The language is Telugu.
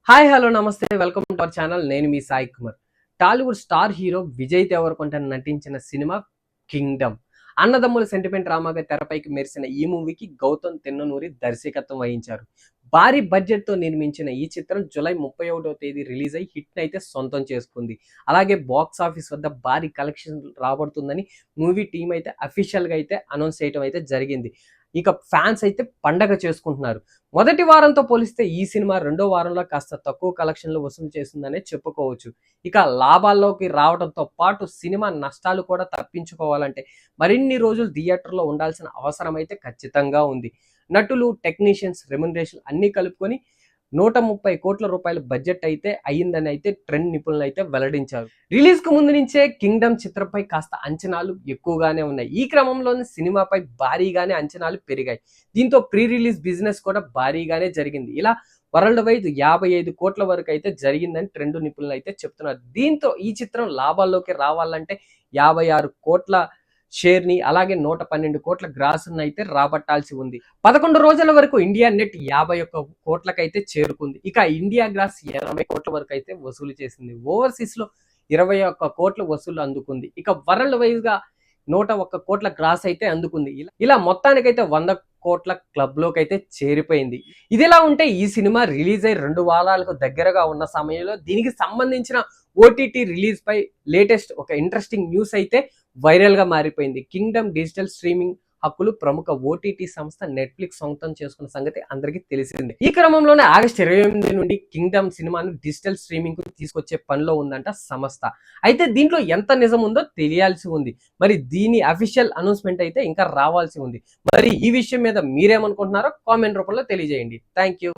హాయ్ హలో నమస్తే వెల్కమ్ టు అవర్ ఛానల్. నేను మీ సాయి కుమార్. టాలీవుడ్ స్టార్ హీరో విజయ్ దేవరకొండ నటించిన సినిమా కింగ్డమ్. అన్నదమ్ముల సెంటిమెంట్ డ్రామాగా తెరపైకి మెరిసిన ఈ మూవీకి గౌతమ్ తిన్ననూరి దర్శకత్వం వహించారు. భారీ బడ్జెట్ తో నిర్మించిన ఈ చిత్రం జూలై 31వ తేదీ రిలీజ్ అయి హిట్ అయితే సొంతం చేసుకుంది. అలాగే బాక్స్ ఆఫీస్ వద్ద భారీ కలెక్షన్ రాబడుతుందని మూవీ టీం అయితే అఫీషియల్ గా అయితే అనౌన్స్ చేయడం అయితే జరిగింది. ఇక ఫ్యాన్స్ అయితే పండగ చేసుకుంటున్నారు. మొదటి వారంతో పోలిస్తే ఈ సినిమా రెండో వారంలో కాస్త తక్కువ కలెక్షన్లు వసూలు చేస్తుందనే చెప్పుకోవచ్చు. ఇక లాభాల్లోకి రావడంతో పాటు సినిమా నష్టాలు కూడా తప్పించుకోవాలంటే మరిన్ని రోజులు థియేటర్లో ఉండాల్సిన అవసరం అయితే ఖచ్చితంగా ఉంది. నటులు, టెక్నీషియన్స్, రెమ్యునరేషన్ అన్ని కలుపుకొని 130 కోట్ల రూపాయల బడ్జెట్ అయితే అయ్యిందని అయితే ట్రెండ్ నిపుణులు అయితే వెల్లడించారు. రిలీజ్ కు ముందు నుంచే కింగ్డమ్ చిత్రంపై కాస్త అంచనాలు ఎక్కువగానే ఉన్నాయి. ఈ క్రమంలోనే సినిమాపై భారీగానే అంచనాలు పెరిగాయి. దీంతో ప్రీ రిలీజ్ బిజినెస్ కూడా భారీగానే జరిగింది. ఇలా వరల్డ్ వైడ్ 55 కోట్ల వరకు అయితే జరిగిందని ట్రెండ్ నిపుణులు అయితే చెప్తున్నారు. దీంతో ఈ చిత్రం లాభాల్లోకి రావాలంటే 56 కోట్ల షేర్ ని అలాగే 112 కోట్ల గ్రాస్ అయితే రాబట్టాల్సి ఉంది. 11 రోజుల వరకు ఇండియా నెట్ 51 కోట్లకైతే చేరుకుంది. ఇక ఇండియా గ్రాస్ 80 కోట్ల వరకు అయితే వసూలు చేసింది. ఓవర్సీస్ లో 21 కోట్ల వసూలు అందుకుంది. ఇక వరల్డ్ వైజ్ గా 101 కోట్ల గ్రాస్ అయితే అందుకుంది. ఇలా మొత్తానికైతే 100 కోట్ల క్లబ్ లోకి అయితే చేరిపోయింది. ఇదిలా ఉంటే ఈ సినిమా రిలీజ్ అయి 2 వారాలకు దగ్గరగా ఉన్న సమయంలో దీనికి సంబంధించిన ఓటీటీ రిలీజ్ పై లేటెస్ట్ ఒక ఇంట్రెస్టింగ్ న్యూస్ అయితే వైరల్ గా మారిపోయింది. కింగ్డమ్ డిజిటల్ స్ట్రీమింగ్ హక్కులు ప్రముఖ ఓటీటీ సంస్థ నెట్ఫ్లిక్స్ సొంతం చేసుకున్న సంగతి అందరికీ తెలిసిందే. ఈ క్రమంలోనే ఆగస్టు 28 నుండి కింగ్డమ్ సినిమాను డిజిటల్ స్ట్రీమింగ్ కు తీసుకొచ్చే పనిలో ఉందంట సంస్థ. అయితే దీంట్లో ఎంత నిజం ఉందో తెలియాల్సి ఉంది. మరి దీని అఫీషియల్ అనౌన్స్మెంట్ అయితే ఇంకా రావాల్సి ఉంది. మరి ఈ విషయం మీద మీరేమనుకుంటున్నారో కామెంట్ రూపంలో తెలియజేయండి. Thank you.